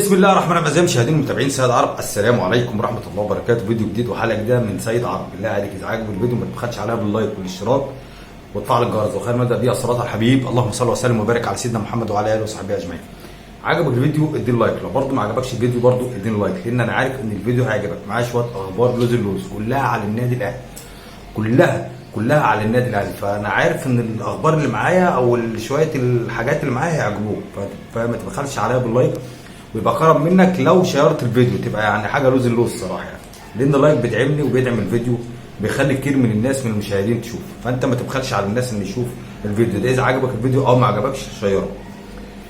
بسم الله الرحمن الرحيم. اعزائي المشاهدين المتابعين سيد عرب، السلام عليكم ورحمه الله وبركاته. فيديو جديد وحلقه جديده من سيد عرب. بالله عليك اذا عجبك الفيديو ما تبخلش عليها باللايك والاشتراك وتفعل الجرس. وخير مبدا بيها صلاه الحبيب، اللهم صل وسلم وبارك على سيدنا محمد وعلى اله وصحبه اجمعين. عجبك الفيديو اديني لايك، لو برضه ما عجبكش الفيديو برضه اديني لايك، لان انا عارف ان الفيديو هيعجبك. معايا شويه اخبار لوز اللوز كلها على النادي الاهلي، كلها على النادي الاهلي. فانا عارف ان الاخبار اللي معايا او شويه الحاجات اللي معايا هيعجبوك، فما تبخلش عليها باللايك، ويبقى كرم منك لو شيرت الفيديو، تبقى يعني حاجه لوز اللوز صراحه يعني، لان اللايك بيدعمني وبيدعم الفيديو، بيخلي كتير من الناس من المشاهدين تشوف. فانت ما تبخلش على الناس ان يشوف الفيديو ده. اذا عجبك الفيديو او ما عجبكش شيره.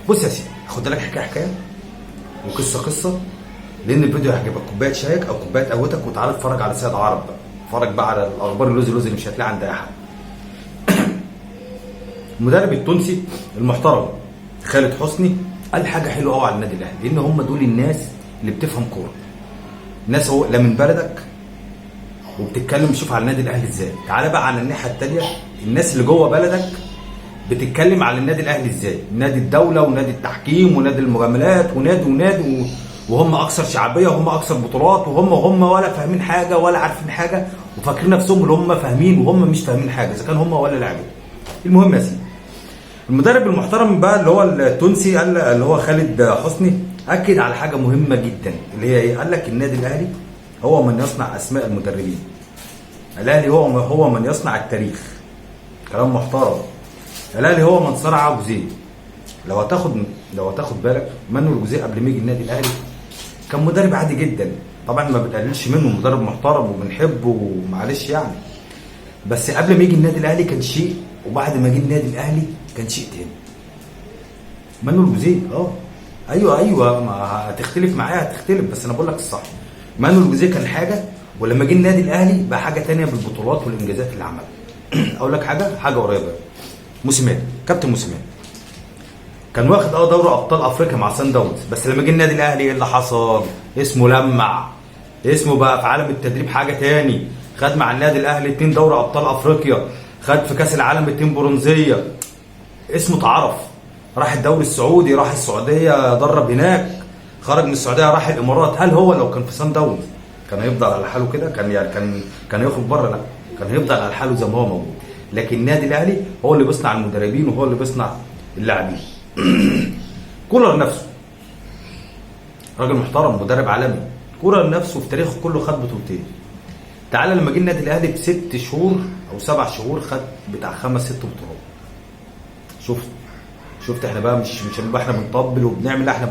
بص يا سيدي، خد لك حكايه وقصه، لان الفيديو هيعجبك. كوبايه شايك او كوبايه قهوتك وتعالى اتفرج على سيد عرب بقى، اتفرج بقى على الاخبار اللوز اللي مش هتلاقي عند اي حد. المدرب التونسي المحترم خالد حسني قال حاجه حلوه قوي على النادي الاهلي، لان هم دول الناس اللي بتفهم كوره، ناس هو لا من بلدك وبتتكلم. شوف على النادي الاهلي ازاي. تعالى بقى على الناحيه الثانيه، الناس اللي جوه بلدك بتتكلم على النادي الاهلي ازاي، نادي الدوله ونادي التحكيم ونادي المجاملات ونادي وهم اكثر شعبيه وهم اكثر بطولات، وهم ولا فاهمين حاجه ولا عارفين حاجه، وفاكرين نفسهم اللي هم فاهمين وهم مش فاهمين حاجه، اذا كان هم ولا لاعبين. المهم يا سيدي، المدرب المحترم بقى اللي هو التونسي قال، اللي هو خالد حسني، اكد على حاجه مهمه جدا اللي هي ايه؟ قال لك النادي الاهلي هو من يصنع اسماء المدربين، الاهلي هو من يصنع التاريخ. كلام محترم. الاهلي هو من صنع جوزيه. لو هتاخد بالك، مانويل جوزيه قبل ما يجي النادي الاهلي كان مدرب عادي جدا، طبعا ما بنقللش منه، مدرب محترم وبنحبه ومعلش يعني، بس قبل ما يجي النادي الاهلي كان شيء، وبعد ما جه النادي الاهلي كان شيء تاني. مانويل جوزيه ايوه ما هتختلف معايا، هتختلف، بس انا بقول لك الصح. مانويل جوزيه كان حاجه، ولما جه النادي الاهلي بقى حاجه تانيه بالبطولات والانجازات اللي عملها. اقول لك حاجه قريبه، موسيماني، كابتن موسيماني كان واخد دوري ابطال افريقيا مع سان داونز، بس لما جه النادي الاهلي ايه اللي حصل؟ اسمه لمع، اسمه بقى في عالم التدريب حاجه تاني. خد مع النادي الاهلي 2 دوري ابطال افريقيا، خد في كاس العالم 2 برونزيه، اسمه اتعرف. راح الدوري السعودي، راح السعوديه درب هناك، خرج من السعوديه راح الامارات. هل هو لو كان في سان داونز كان هيفضل على حاله كده؟ كان يخرج بره؟ لا، كان هيفضل على حاله زي ما هو موجود. لكن النادي الاهلي هو اللي بيصنع المدربين وهو اللي بيصنع اللاعبين. كولر نفسه راجل محترم، مدرب عالمي. كولر نفسه في تاريخه كله خد بطولتين. تعالى لما جه النادي الاهلي ب6 شهور او 7 شهور خد بتاع 5 6 بطولات. شفت احنا بقى مش هنبقى احنا بنطبل وبنعمل، احنا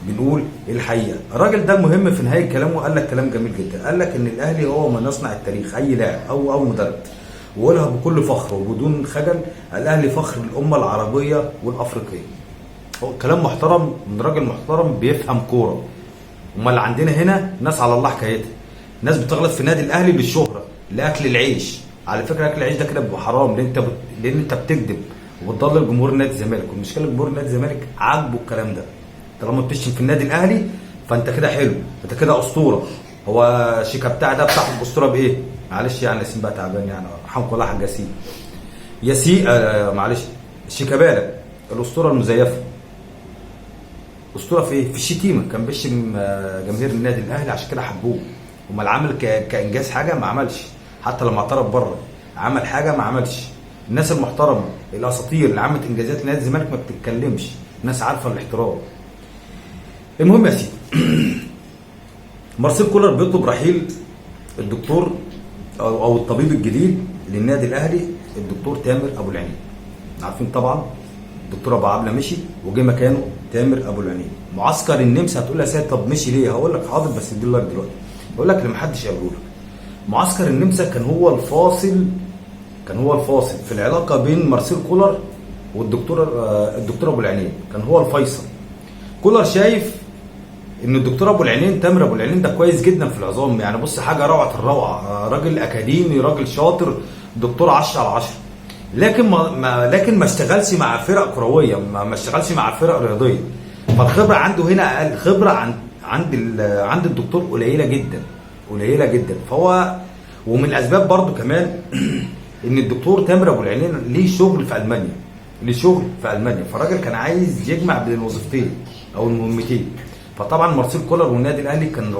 بنقول الحقيقه. الراجل ده المهم في نهايه كلامه قال لك كلام جميل جدا، قال لك ان الاهلي هو من يصنع التاريخ. اي لاعب او مدرب، وقولها بكل فخر وبدون خجل، الاهلي فخر الامه العربيه والافريقيه. هو كلام محترم من راجل محترم بيفهم كوره. امال عندنا هنا ناس على الله حكايتها، ناس بتغلط في النادي الاهلي للشهره، لاكل العيش. على فكره اكل العيش ده كده بيبقى حرام، لان انت بتكذب وبتضلل جمهور نادي الزمالك. والمشكله جمهور نادي الزمالك عاجبه الكلام ده. طالما بتشتم في النادي الاهلي فانت كده حلو، انت كده اسطوره. هو شيكا بتاع ده بتاع الاسطوره بايه؟ معلش يعني ياسين بقى تعبان يعني، رحمكم الله حاج ياسين معلش، شيكابالا الاسطوره المزيفه. اسطوره في ايه؟ في الشتيمه. كان بيشتم جماهير النادي الاهلي عشان كده حبوه. امال عمل كانجاز حاجه؟ ما عملش. حتى لما اعترف بره عمل حاجه؟ ما عملش. الناس المحترمه الاساطير اللي عملت انجازات نادي الزمالك ما بتتكلمش، ناس عارفه الاحترام. المهم يا سيدي، مارسيل كولر بيطلب رحيل الدكتور او الطبيب الجديد للنادي الاهلي، الدكتور تامر ابو العينين. عارفين طبعا الدكتور ابو عبله مشي وجه مكانه تامر ابو العينين. معسكر النمسا. هتقول لي يا سيد طب مشي ليه؟ هقول لك حاضر، بس ادي لك دلوقتي. بقول لك اللي محدش قاله لك، معسكر النمسا كان هو الفاصل في العلاقه بين مارسيل كولر والدكتور ابو العينين، كان هو الفيصل. كولر شايف ان الدكتور ابو العينين، تامر ابو العينين ده كويس جدا في العظام، يعني بص حاجه روعه الروعه، راجل اكاديمي، راجل شاطر، دكتور 10 على 10. لكن ما اشتغلش مع فرق كرويه، ما اشتغلش مع فرق رياضيه، فالخبره عنده هنا اقل. خبره عند الدكتور قليله جدا. فهو ومن الاسباب برضو كمان ان الدكتور تامر ابو العينين ليه شغل في المانيا، فالراجل كان عايز يجمع بين الوظيفتين، او المهمتين. فطبعا مارسيل كولر والنادي الاهلي كان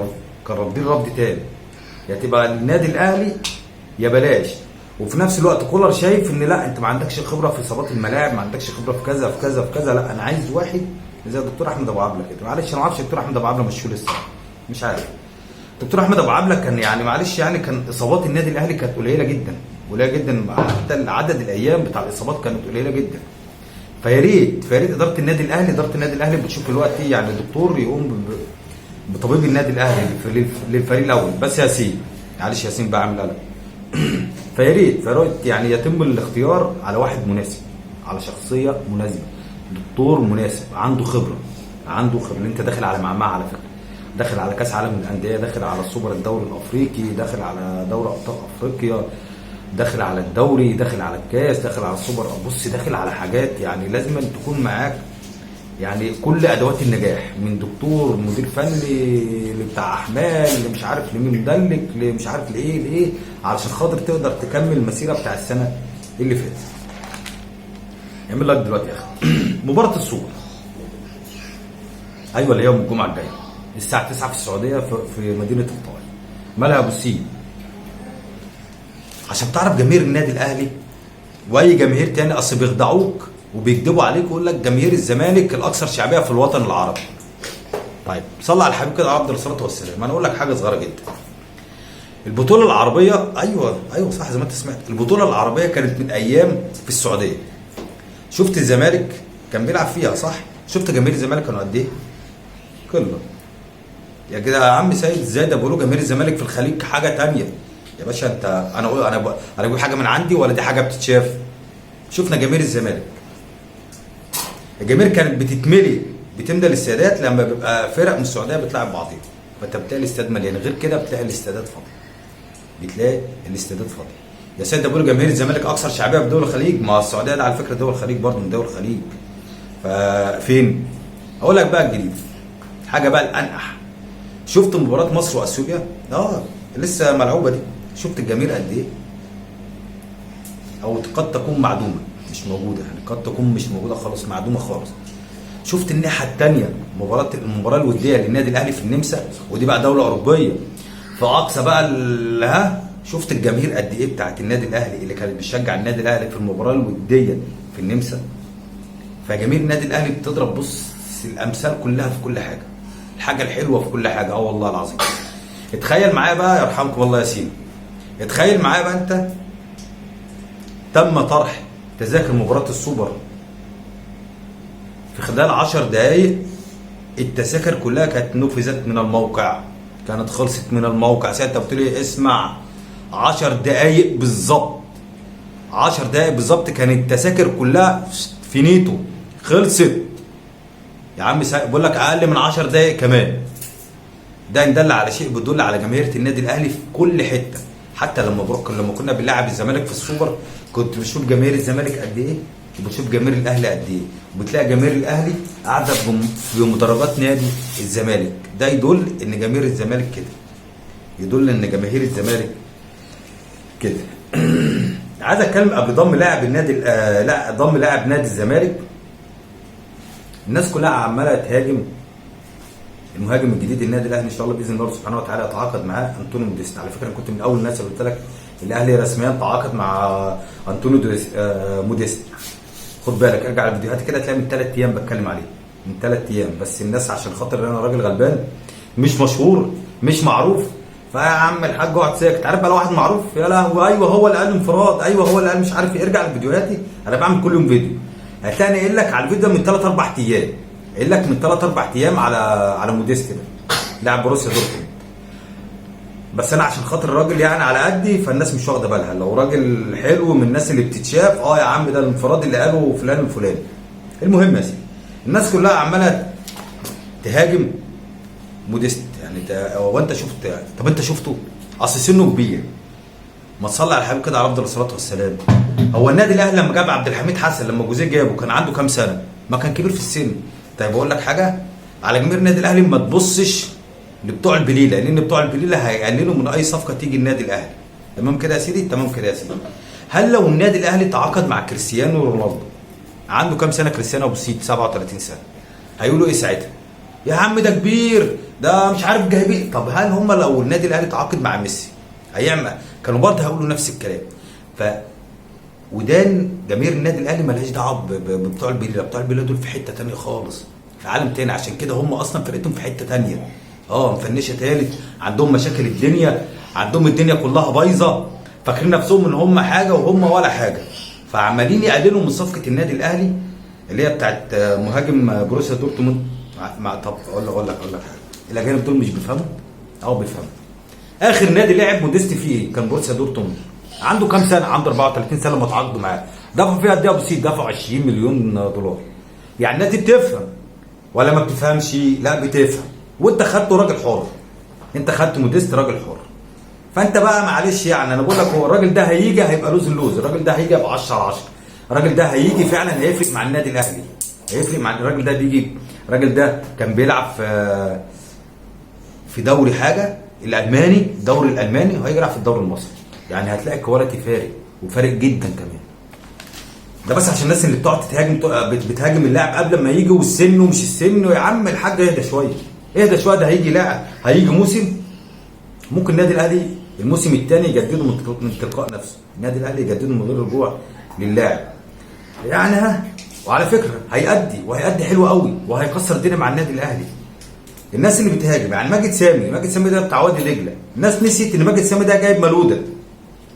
رافضين رفض تاني، يا تبقى النادي الاهلي يا بلاش. وفي نفس الوقت كولر شايف ان لا، انت ما عندكش خبره في اصابات الملاعب، ما عندكش خبره في كذا في كذا في كذا، لا انا عايز واحد زي الدكتور احمد ابو عبله كده. معلش انا ما اعرفش الدكتور احمد ابو عبله مشهور لسه، مش عارف. الدكتور احمد ابو عبله كان يعني معلش يعني كان اصابات النادي الاهلي كانت قليله جدا، قليله جدا، حتى عدد الايام بتاع الاصابات كانت قليله جدا. فيا ريت اداره النادي الاهلي بتشوف الوقت يعني الدكتور يقوم بطبيب النادي الاهلي للفريق الاول بس. ياسين معلش ياسين بقى عامل قلق. فيا ريت يعني يتم الاختيار على واحد مناسب، على شخصيه مناسبه، دكتور مناسب عنده خبره، اللي انت داخل على معمعه على فكره، داخل على كاس عالم الانديه، داخل على السوبر الدوري الافريقي، داخل على دوري ابطال افريقيا، داخل على الدوري، داخل على الكاس، داخل على السوبر. بص داخل على حاجات يعني لازم تكون معاك يعني كل ادوات النجاح، من دكتور مدير فني لبتاع احمال مش عارف لمين مدلك مش عارف لايه علشان خاطر تقدر تكمل المسيره بتاع السنه اللي فاتت. يعمل لك دلوقتي يا اخي مباراه السوبر، ايوه اللي هي يوم الجمعه الجايه الساعه 9 في السعوديه في مدينه الطائف. مالها ابو سين؟ عشان تعرف جماهير النادي الاهلي واي جماهير تاني اصل بيخدعوك وبيكذبوا عليك ويقول لك جماهير الزمالك الاكثر شعبيه في الوطن العربي. طيب صلى على الحبيب كده عبد الصلاه والسلام. انا اقول لك حاجه صغيره جدا، البطوله العربيه ايوه صح زي ما انت سمعت، البطوله العربيه كانت من ايام في السعوديه. شفت الزمالك كان بيلعب فيها صح؟ شفت جماهير الزمالك كانوا قد ايه؟ كله يا كده يا عم سيد ازاي ده بيقولوا جماهير الزمالك في الخليج حاجه ثانيه يا باشا. انت انا بقول حاجه من عندي ولا دي حاجه بتتشاف؟ شفنا جماهير الزمالك، الجماهير كانت بتملى الاستادات لما بيبقى فرق من السعوديه بتلعب بعضيها، فانت بتلاقي الاستاد مليان. غير كده بتلاقي الاستادات فاضيه، يا سيد ده بيقولوا جماهير الزمالك اكثر شعبيه في دول الخليج. ما السعوديه ده على فكره دول الخليج برضه، من دول الخليج. فين؟ اقول لك بقى الجديد، حاجه بقى الانقح. شفت مباراه مصر واثيوبيا؟ لسه ملعوبه دي. شفت الجماهير قد ايه؟ او قد تكون معدومه مش موجوده، يعني قد تكون مش موجوده خالص، معدومه خالص. شفت الناحيه الثانيه المباراه الوديه للنادي الاهلي في النمسا، ودي بقى دوله اوروبيه فاقصى بقى شفت الجماهير قد ايه بتاعت النادي الاهلي اللي كانت بتشجع النادي الاهلي في المباراه الوديه في النمسا. فجماهير النادي الاهلي بتضرب بص الامثال كلها في كل حاجه، الحاجه الحلوه في كل حاجه. والله العظيم. اتخيل معايا بقى يرحمكم الله يا سيدي، اتخيل معايا بقى انت تم طرح تذاكر مباراه السوبر في خلال 10 دقائق، التذاكر كلها كانت نفذت من الموقع، كانت خلصت من الموقع. ساعتها قلت لي اسمع 10 دقائق بالظبط، 10 دقائق بالظبط كانت التذاكر كلها فينيتو خلصت يا عم. بقول لك اقل من 10 دقائق كمان. ده ان دل على شيء بيدل على جماهير النادي الاهلي في كل حته. حتى لما كنا بنلعب الزمالك في السوبر كنت بشوف جماهير الزمالك قد ايه وبتشوف جماهير الاهلي قد ايه، وبتلاقي جماهير الاهلي قاعده في مدرجات نادي الزمالك. ده يدل ان جماهير الزمالك كده، يدل ان جماهير الزمالك كده. عايز اتكلم قبل ضم لاعب النادي ضم لاعب نادي الزمالك. الناس كلها عماله تهاجم المهاجم الجديد النادي الاهلي، ان شاء الله باذن الله سبحانه وتعالى يتعاقد معاه انطونيو موديست. على فكره كنت من اول الناس اللي قلت لك الاهلي رسميا تعاقد مع انطونيو موديست. خد بالك ارجع الفيديوهات كده تلاقي من 3 ايام بتكلم عليه، من 3 ايام. بس الناس عشان خاطر انا راجل غلبان مش مشهور مش معروف، فيا عم الحاج اقعد ساكت. عارف بقى لو واحد معروف يا لهوي ايوه هو اللي قال انفراد، ايوه هو اللي قال مش عارف ايه. ارجع لفيديوهاتي انا بعمل كل يوم فيديو، هتلاقيني قايل لك على الفيديو من 3 4 ايام، قايل لك من 3 4 ايام على موديست ده لاعب بروسيا دورتموند. بس انا عشان خاطر الراجل يعني على قدي فالناس مش واخده بالها. لو راجل حلو من الناس اللي بتتشاف يا عم ده الانفراد اللي قاله فلان الفلاني. المهم يا سيدي الناس كلها عماله تهاجم موديست. يعني هو انت شفت؟ طب انت شفته؟ اصل سنه كبير. ما تصلي على الحبيب كده على افضل الصلاه والسلام. هو النادي الاهلي لما جاب عبد الحميد حسن، لما جوزيه جابه كان عنده كام سنه؟ ما كان كبير في السن. طيب اقول لك حاجه على جماهير النادي الاهلي، ما تبصش لبتوع البليله، لان بتوع البليله هيقللوا من اي صفقه تيجي النادي الاهلي. تمام كده يا سيدي؟ تمام كده يا سيدي. هل لو النادي الاهلي تعاقد مع كريستيانو رونالدو، عنده كام سنه كريستيانو ابو سيد؟ 37 سنه. هيقولوا ايه ساعتها؟ يا عم ده كبير، ده مش عارف جايبين. طب هل هم لو النادي الاهلي تعاقد مع ميسي هيعمل؟ كانوا برضه هيقولوا نفس الكلام. ف ودان جماهير النادي الاهلي مالهاش دعوه ببتوع البليله. بتوع البليله دول في حته ثانيه خالص، في عالم تاني. عشان كده هم اصلا فرقتهم في حته ثانيه، مفنشه ثالث، عندهم مشاكل الدنيا، عندهم الدنيا كلها بايظه، فاكرين نفسهم ان هم حاجه وهم ولا حاجه. فعمالين يقللوا من صفقه النادي الاهلي اللي هي بتاعت مهاجم بروسيا دورتموند. طب اقول لك حاجه، الاجانب دول مش بيفهموا؟ بيفهموا. اخر نادي لعب موديستي فيه ايه؟ كان بروسيا دورتموند. عنده كام سنه؟ عنده 34 سنه لما اتعاقدوا معاه. دفعوا فيها قد ايه يا ابو سيد؟ دفعوا 20 مليون دولار. يعني الناس دي بتفهم ولا ما بتفهمش؟ لا بتفهم. وانت خدته راجل حر، انت خدت موديست راجل حر. فانت بقى معلش، يعني انا بقول لك هو الراجل ده هيجي هيبقى لوز اللوز، الراجل ده هيجي يبقى 10/10. الراجل ده هيجي فعلا هيفرق مع النادي الاهلي، هيفرق مع الراجل ده. بيجي الراجل ده كان بيلعب في دوري حاجه الالماني، الدوري الالماني، وهيجي يلعب في الدوري المصري. يعني هتلاقي الكواليتي فارق، وفارق جدا كمان. ده بس عشان الناس اللي بتقعد بتهاجم اللاعب قبل ما يجي، والسن ومش السن. يا عم الحاج اهدى شويه، اهدى شويه. ده هيجي لاعب، هيجي موسم ممكن النادي الاهلي الموسم الثاني يجدده من تلقاء نفسه. النادي الاهلي يجدده من غير رجوع للاعب. يعني وعلى فكره هيأدي حلو قوي، وهيكسر الدنيا مع النادي الاهلي. الناس اللي بتهاجم يعني ماجد سامي ده بتاع وادي دجله. الناس نسيت ان ماجد سامي ده جايب ملوده.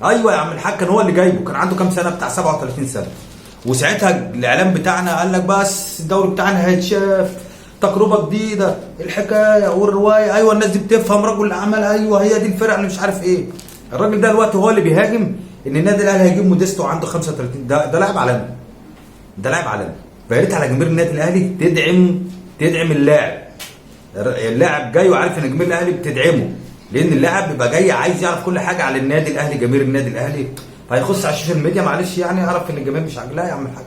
ايوه يا عم الحاج، كان هو اللي جايبه، كان عنده كام سنه؟ بتاع 37 سنه. وساعتها الاعلام بتاعنا قال لك بس الدوري بتاعنا هيتشاف، تجربه جديده، الحكايه والروايه. ايوه الناس دي بتفهم، رجل اعمال، ايوه هي دي الفرق اللي مش عارف ايه. الراجل ده دلوقتي هو اللي بيهاجم ان النادي الاهلي هيجيب موديستو عنده 35. ده لاعب عالمي، ده لاعب عالمي. فيا ريت على جماهير النادي الاهلي تدعم اللاعب جاي وعارف ان جماهير الاهلي بتدعمه، لان اللاعب بيبقى جاي عايز يعرف كل حاجه على النادي الاهلي، جماهير النادي الاهلي. فهيخش على السوشيال ميديا معلش يعني يعرف ان الجماهير مش عاجباه. لا يا عم الحاج،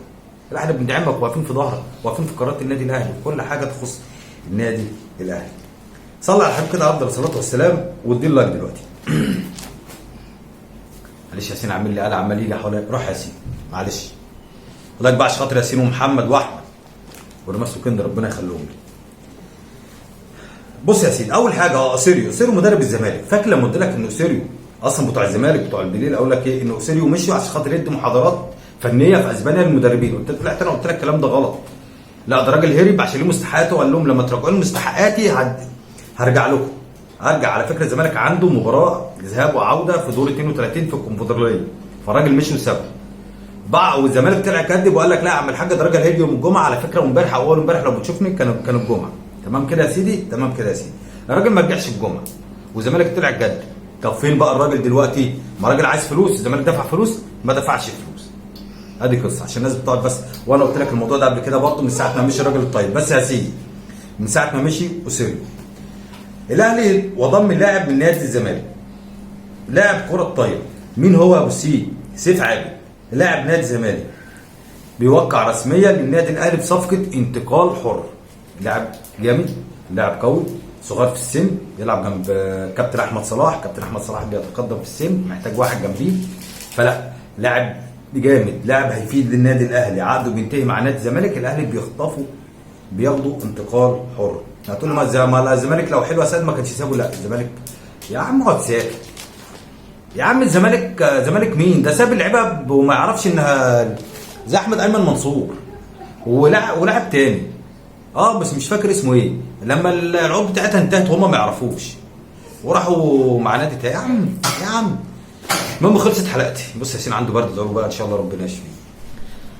لا احنا بندعمك، واقفين في ظهرك، واقفين في قرارات النادي الاهلي، كل حاجه تخص النادي الاهلي. صلى على الحبيب كده افضل الصلاه والسلام، وادي لايك دلوقتي. معلش ياسين عامل لي قلق، عمال يجي حواليا. روح ياسين معلش، لايك بقى عشان خاطر ياسين ومحمد واحمد ورماس وكند، ربنا يخليهم لي. بص يا سيدي، اول حاجه اوسيريو مدرب الزمالك. فاكر لما قلت لك ان اوسيريو اصلا بتوع الزمالك بتوع البليل، اقول لك ايه؟ ان اوسيريو مشي عشان خاطر يدي محاضرات فنيه في اسبانيا للمدربين. طلعت انا قلت لك الكلام ده غلط. لا ده راجل هرب عشان ليه مستحقاته، وقال لهم لما تراجعوا لي مستحقاتي هرجع لكم. هرجع. على فكره الزمالك عنده مباراه ذهاب وعوده في دور 32 في الكونفدراليه، فالراجل مشي وسابه بقى. والزمالك طلع كذب وقال لك لا يا عم الحاج ده راجل هيجي يوم الجمعه. على فكره امبارح او اول امبارح لو بتشوفني كان الجمعه. تمام كده يا سيدي، تمام كده يا سيدي. الراجل ما رجعش الجمعه والزمالك طلع جد. طب فين بقى الراجل دلوقتي؟ ما الراجل عايز فلوس، الزمالك دفع فلوس؟ ما دفعش فلوس. ادي قصه عشان الناس بتقعد بس. وانا قلت لك الموضوع ده قبل كده برضه من ساعه ما مشي الراجل الطيب. بس يا سيدي من ساعه ما مشي اوسيريو، الاهلي وضم لاعب من نادي الزمالك، لاعب كره طايره. مين هو ابو سيد؟ سيف عابد، لاعب نادي الزمالك، بيوقع رسميا للنادي الاهلي بصفقه انتقال حر. لاعب جامد، لاعب قوي، صغير في السن، يلعب جنب كابتن احمد صلاح. كابتن احمد صلاح بيتقدم في السن، محتاج واحد جنبيه. فلا لاعب جامد، لاعب هيفيد للنادي الاهلي. عقده بينتهي مع نادي الزمالك، الاهلي بيخطفه بياخدوا انتقال حر. هتقول لي ما الزمالك لو حلو اسد ما كانش سابه. لا الزمالك يا عم اقعد ساكت يا عم. زمالك مين؟ ده ساب اللعيبه وما يعرفش انها زي احمد ايمن منصور ولاعب تاني بس مش فاكر اسمه ايه، لما العقود بتاعتها انتهت وهم ما يعرفوش وراحوا مع نادي تاني. يا عم المهم خلصت حلقتي. بص ياسين عنده برد ضروري بقى، ان شاء الله ربنا يشفيه.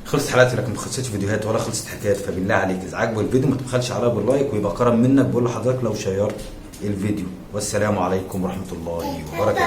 خلصت حلقتي لكن ما خلصتش فيديوهات ولا خلصت حكايات. فبالله عليك اذا عجبك الفيديو ما تبخلش عليا باللايك، ويبقى كرم منك بقول لحضرتك لو شيرت الفيديو. والسلام عليكم ورحمه الله وبركاته.